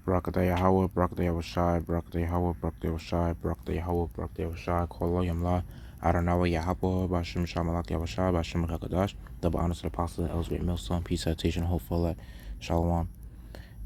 Barakatah Yahweh, Barakatah Yahushai, Barakatah Yahweh, Barakatah Yahushai, Barakatah Yahweh, Barakatah Yahushai, Kolo Yamla, Adonai Yahweh, Bashim Shamalak Yahushai, Bashim Hakadash, double honors to the apostle and Ellsworth Millstone, peace, salutation, hope for that, Shalom.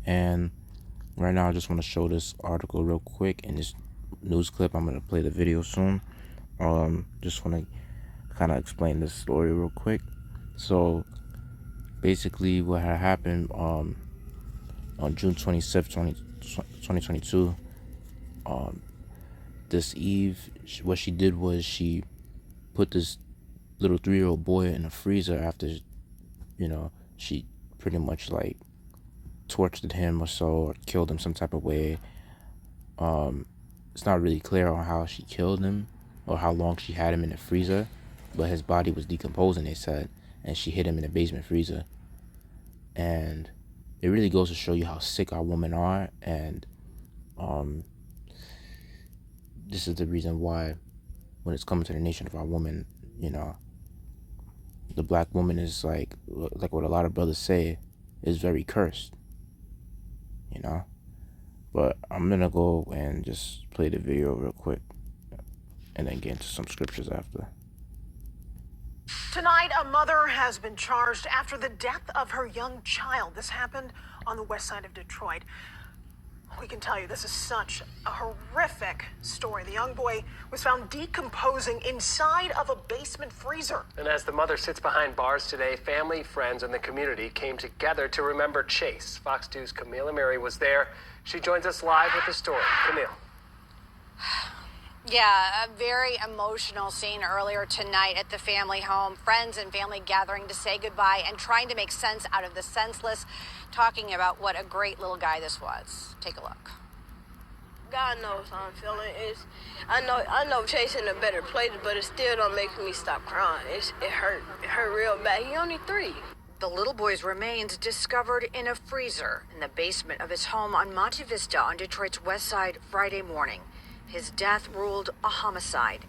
And right now I just want to show this article real quick in this news clip. I'm going to play the video soon. Just want to kind of explain this story real quick. So basically what had happened on June 26th, 2022, this Eve, what she did was she put this little 3-year-old boy in a freezer after, she pretty much like tortured him or so, or killed him some type of way. It's not really clear on how she killed him or how long she had him in the freezer, but his body was decomposing, they said, and she hid him in the basement freezer. And it really goes to show you how sick our women are, and this is the reason why when it's coming to the nation of our women, the black woman is like what a lot of brothers say, is very cursed, But I'm gonna go and just play the video real quick and then get into some scriptures after. Tonight, a mother has been charged after the death of her young child. This happened on the west side of Detroit. We can tell you this is such a horrific story. The young boy was found decomposing inside of a basement freezer. And as the mother sits behind bars today, family, friends, and the community came together to remember Chase. Fox 2's Camila Mary was there. She joins us live with the story. Camille. Yeah, a very emotional scene earlier tonight at the family home. Friends and family gathering to say goodbye and trying to make sense out of the senseless, talking about what a great little guy this was. Take a look. God knows how I'm feeling. I know Chase in a better place, but it still don't make me stop crying. It hurt. It hurt real bad. He only 3. The little boy's remains discovered in a freezer in the basement of his home on Monte Vista on Detroit's west side Friday morning. His death ruled a homicide.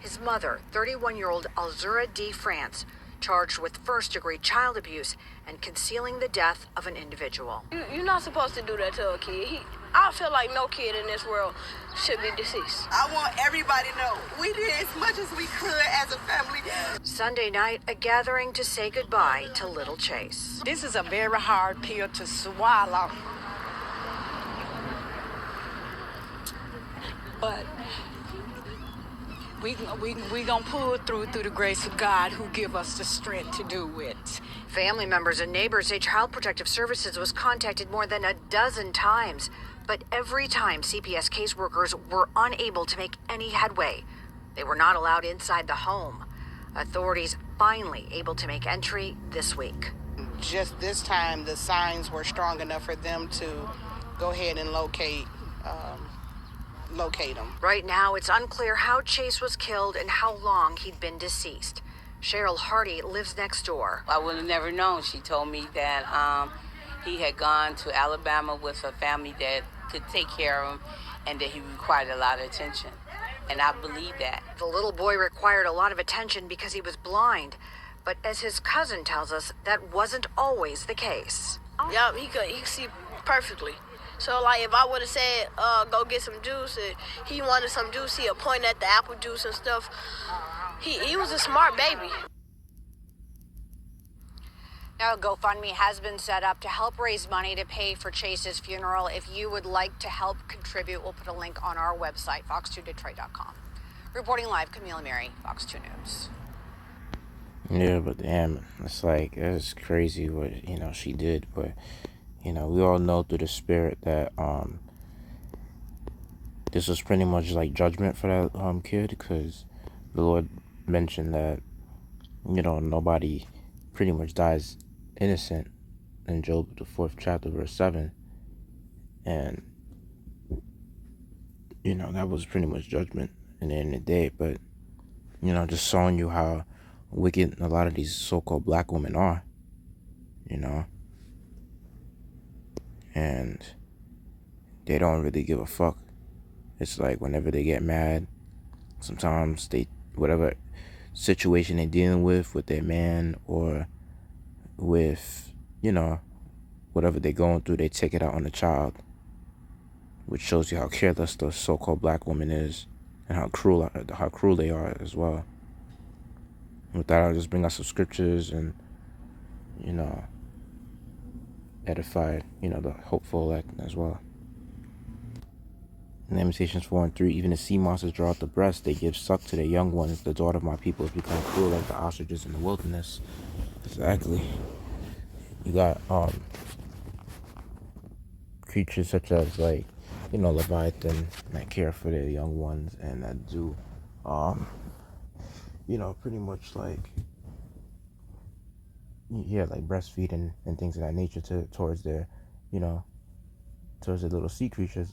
His mother, 31-year-old Alzura D. France, charged with first-degree child abuse and concealing the death of an individual. You're not supposed to do that to a kid. I feel like no kid in this world should be deceased. I want everybody to know we did as much as we could as a family. Sunday night, a gathering to say goodbye to little Chase. This is a very hard pill to swallow. But we gonna pull through the grace of God, who give us the strength to do it. Family members and neighbors say Child Protective Services was contacted more than a dozen times, but every time CPS caseworkers were unable to make any headway. They were not allowed inside the home. Authorities finally able to make entry this week. Just this time, the signs were strong enough for them to go ahead and locate him. Right now, it's unclear how Chase was killed and how long he'd been deceased. Cheryl Hardy lives next door. I would have never known. She told me that he had gone to Alabama with a family that could take care of him and that he required a lot of attention. And I believe that. The little boy required a lot of attention because he was blind. But as his cousin tells us, that wasn't always the case. Yup, he could see perfectly. So, like, if I would have said, go get some juice, and he wanted some juice, he'd point at the apple juice and stuff. He was a smart baby. Now, a GoFundMe has been set up to help raise money to pay for Chase's funeral. If you would like to help contribute, we'll put a link on our website, fox2detroit.com. Reporting live, Camila Mary, Fox 2 News. Yeah, but damn, it's like, it's crazy what, she did, but, we all know through the spirit that, this was pretty much like judgment for that, kid, because the Lord mentioned that, nobody pretty much dies innocent in Job, the 4th chapter, verse 7, and, that was pretty much judgment in the end of the day, but, just showing you how wicked a lot of these so-called black women are, and they don't really give a fuck. It's like whenever they get mad, sometimes whatever situation they're dealing with their man or with, whatever they're going through, they take it out on the child, which shows you how careless the so-called black woman is and how cruel they are as well. With that, I'll just bring out some scriptures and, edify, the hopeful elect as well. In Lamentations 4:3, even the sea monsters draw out the breast, they give suck to their young ones. The daughter of my people has become cruel like the ostriches in the wilderness. Exactly. You got creatures such as Leviathan that care for their young ones and that do pretty much like breastfeeding and things of that nature towards their towards the little sea creatures,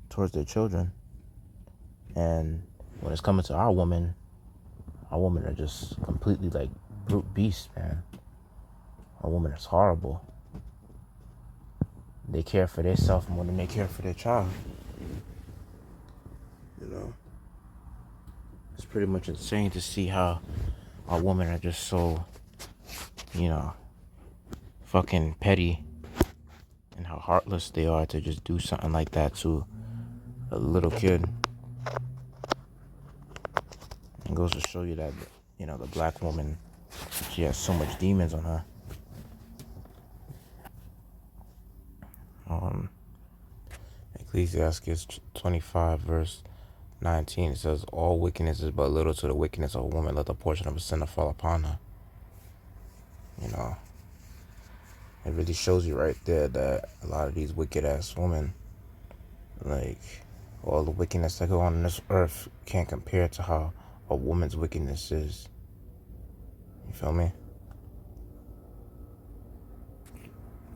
towards their children. And when it's coming to our women are just completely like brute beasts, man. Our woman is horrible. They care for themselves more than they care for their child. It's pretty much insane to see how our women are just so, fucking petty, and how heartless they are to just do something like that to a little kid. It goes to show you that, the black woman, she has so much demons on her. Ecclesiastes 25 verse 19, it says, all wickedness is but little to the wickedness of a woman. Let the portion of a sinner fall upon her. It really shows you right there that a lot of these wicked ass women, like all the wickedness that go on this earth, can't compare to how a woman's wickedness is. You feel me?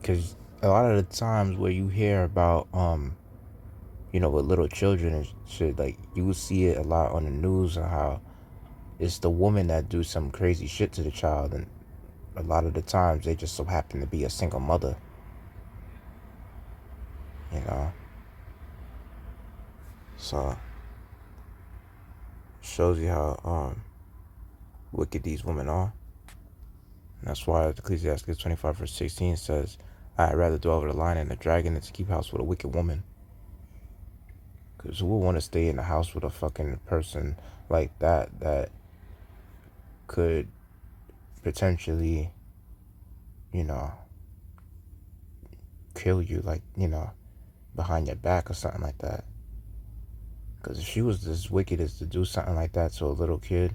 Because a lot of the times where you hear about with little children and shit, like you will see it a lot on the news and how it's the woman that do some crazy shit to the child, and a lot of the times they just so happen to be a single mother. So shows you how wicked these women are. And that's why Ecclesiastes 25 verse 16 says, I'd rather dwell with a lion and a dragon than to keep house with a wicked woman. Because who would want to stay in the house with a fucking person like that could potentially, kill you, behind your back or something like that. Because if she was as wicked as to do something like that to a little kid,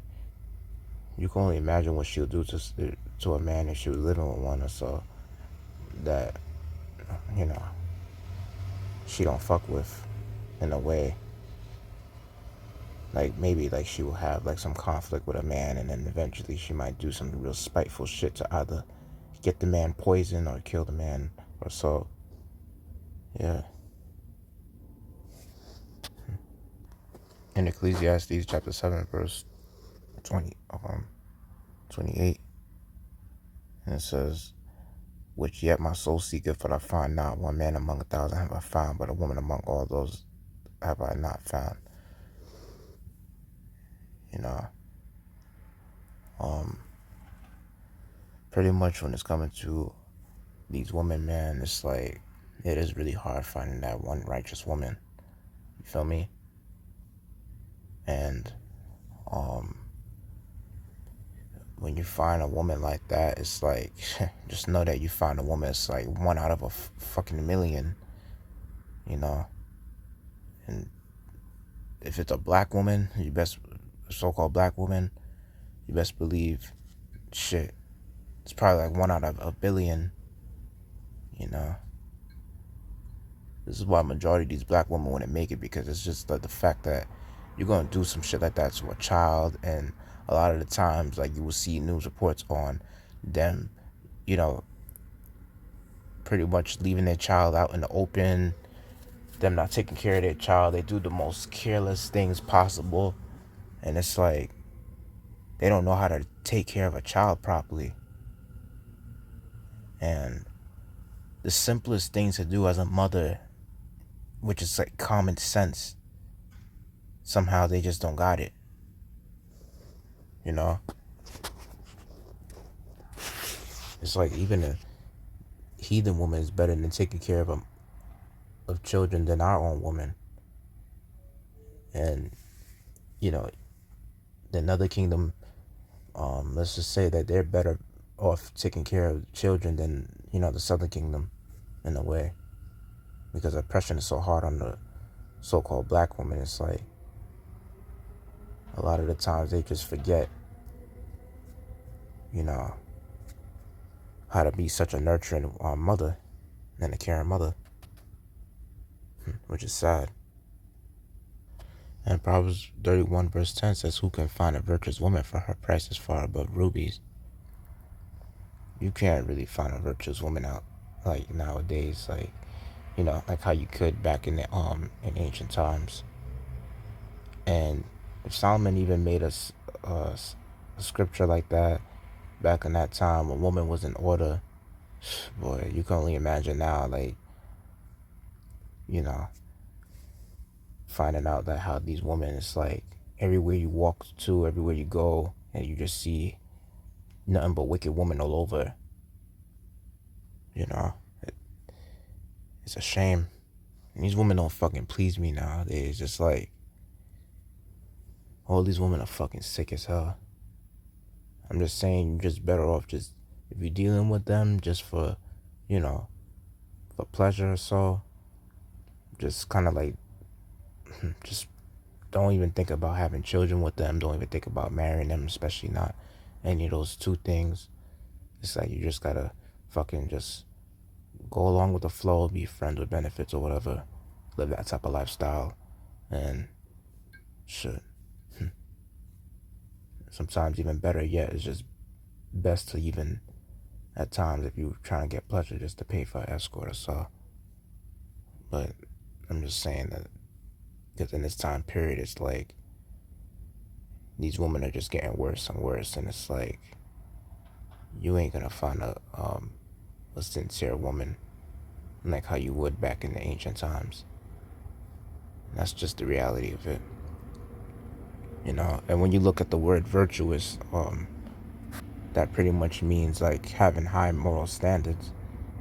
you can only imagine what she'll do to a man if she was living with one or so that, she don't fuck with in a way. Like maybe she will have some conflict with a man, and then eventually she might do some real spiteful shit to either get the man poisoned or kill the man or so. Yeah. In Ecclesiastes chapter 7 verse 28, and it says, which yet my soul seeketh, but I find not. One man among 1,000 have I found, but a woman among all those have I not found. Pretty much when it's coming to these women, man, it's like it is really hard finding that one righteous woman. You feel me? And when you find a woman like that, it's like just know that you find a woman. It's like one out of a fucking million, And if it's a black woman, so-called black woman, you best believe, shit, it's probably like one out of a billion. This is why majority of these black women wouldn't make it, because it's just the fact that you're going to do some shit like that to a child, and a lot of the times, you will see news reports on them, pretty much leaving their child out in the open, them not taking care of their child. They do the most careless things possible, and it's like they don't know how to take care of a child properly. And the simplest thing to do as a mother, which is common sense, somehow they just don't got it. It's like even a heathen woman is better than taking care of of children than our own women. And, you know, the Northern Kingdom, let's just say that they're better off taking care of children than, you know, the Southern Kingdom in a way. Because oppression is so hard on the so-called black woman. It's like, a lot of the times they just forget, you know, how to be such a nurturing mother and a caring mother, which is sad. And Proverbs 31 verse 10 says, who can find a virtuous woman, for her price is far above rubies. You can't really find a virtuous woman out like nowadays, like, you know, like how you could back in ancient times. And if Solomon even made a scripture like that back in that time, a woman was in order, boy, you can only imagine now, like, you know, finding out that how these women, it's like everywhere you walk to, everywhere you go, and you just see nothing but wicked women all over. You know, it's a shame. And these women don't fucking please me nowadays. It's just like, all these women are fucking sick as hell. I'm just saying, you're just better off just, if you're dealing with them just for, you know, for pleasure or so, just kind of like, just don't even think about having children with them. Don't even think about marrying them, especially not any of those two things. It's like you just gotta fucking just go along with the flow, be friends with benefits or whatever, live that type of lifestyle, and shit. Sometimes even better yet, it's just best to even, at times, if you're trying to get pleasure, just to pay for an escort or so. But I'm just saying that, because in this time period, it's like, these women are just getting worse and worse, and it's like, you ain't gonna find a sincere woman like how you would back in the ancient times. And that's just the reality of it. You know, and when you look at the word virtuous, that pretty much means like having high moral standards.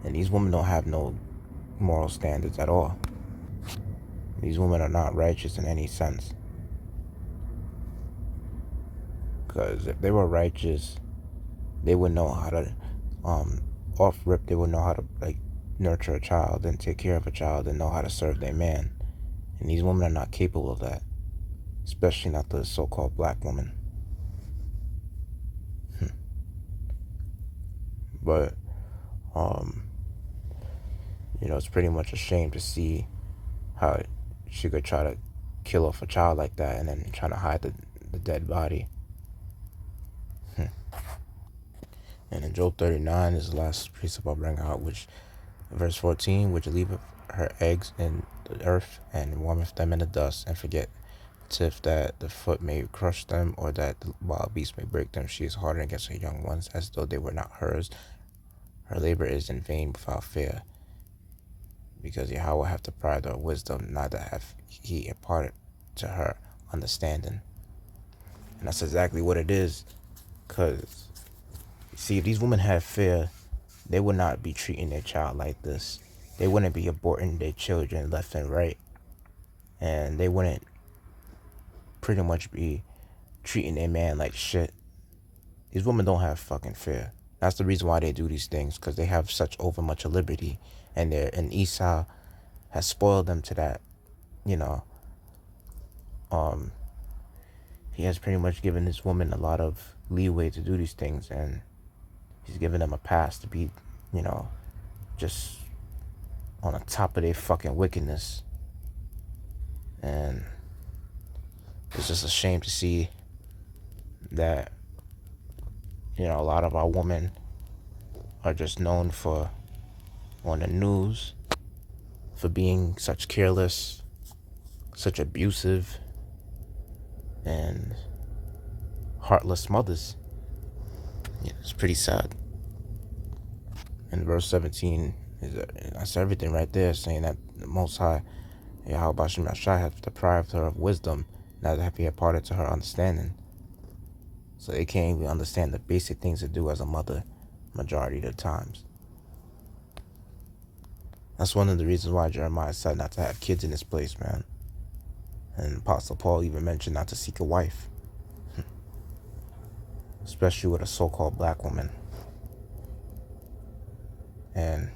And these women don't have no moral standards at all. These women are not righteous in any sense. Because if they were righteous, they would know how to, off rip, they would know how to like nurture a child and take care of a child and know how to serve their man. And these women are not capable of that, especially not the so-called black woman. But, you know, it's pretty much a shame to see how she could try to kill off a child like that and then trying to hide the dead body. And in Job 39 is the last precept I'll bring out, which, verse 14, which leaveth her eggs in the earth and warmeth them in the dust, and forget if that the foot may crush them, or that the wild beast may break them. She is hardened against her young ones, as though they were not hers. Her labor is in vain without fear, because Yahweh hath deprived her of wisdom, neither hath he imparted to her understanding. And that's exactly what it is. Because, see, if these women had fear, they would not be treating their child like this. They wouldn't be aborting their children left and right. And they wouldn't pretty much be treating their man like shit. These women don't have fucking fear. That's the reason why they do these things, because they have such overmuch of liberty. And Esau has spoiled them to that, you know. He has pretty much given this woman a lot of leeway to do these things, and he's given them a pass to be, you know, just on the top of their fucking wickedness. And it's just a shame to see that, you know, a lot of our women are just known for, on the news, for being such careless, such abusive, and heartless mothers. Yeah, it's pretty sad. And verse 17 that's everything right there, saying that the Most High, Yahweh Bashim Yashai, hath deprived her of wisdom, neither hath he imparted to her understanding. So they can't even understand the basic things to do as a mother majority of the times. That's one of the reasons why Jeremiah said not to have kids in this place, man. And Apostle Paul even mentioned not to seek a wife, especially with a so-called black woman. And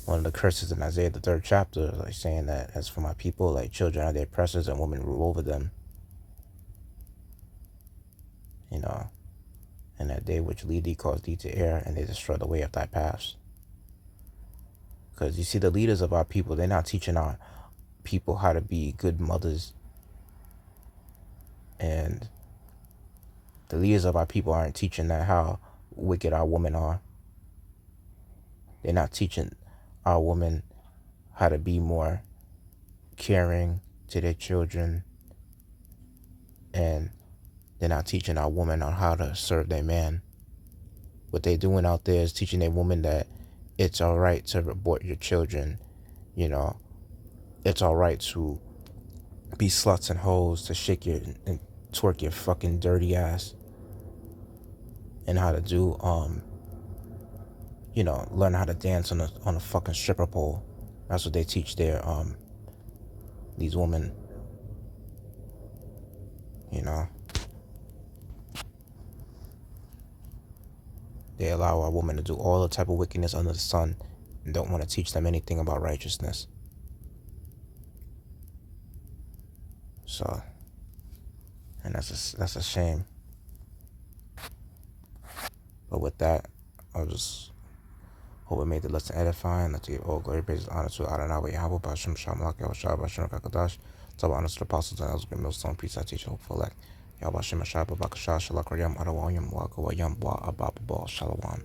one of the curses in Isaiah, the 3rd chapter, like saying that as for my people, like children are their oppressors and women rule over them. You know, and that day which lead thee cause thee to err, and they destroy the way of thy paths. Because you see, the leaders of our people, they're not teaching our people how to be good mothers. And the leaders of our people aren't teaching that how wicked our women are. They're not teaching our women how to be more caring to their children. And they're not teaching our women on how to serve their man. What they're doing out there is teaching their women that it's all right to abort your children. You know, it's all right to be sluts and hoes, to shake your and twerk your fucking dirty ass. And how to do, you know, learn how to dance on a fucking stripper pole. That's what they teach their, these women. You know, they allow our women to do all the type of wickedness under the sun and don't want to teach them anything about righteousness. So, and that's a shame. But with that, I'll just hope it made the lesson edifying. Let's give all glory, praise, and honor to Adonai Yahweh, Bashim Shamalak, Yahushua, Bashim Kakadash, Taba honor to the apostles and elders, great millstone, peace, I teach, hope for elect. Yahweh Bashim Ashab, Bakasha, Shalak, Rayam, Adawayam, Waka, Wayam, Wa, Ababa, Shalawam.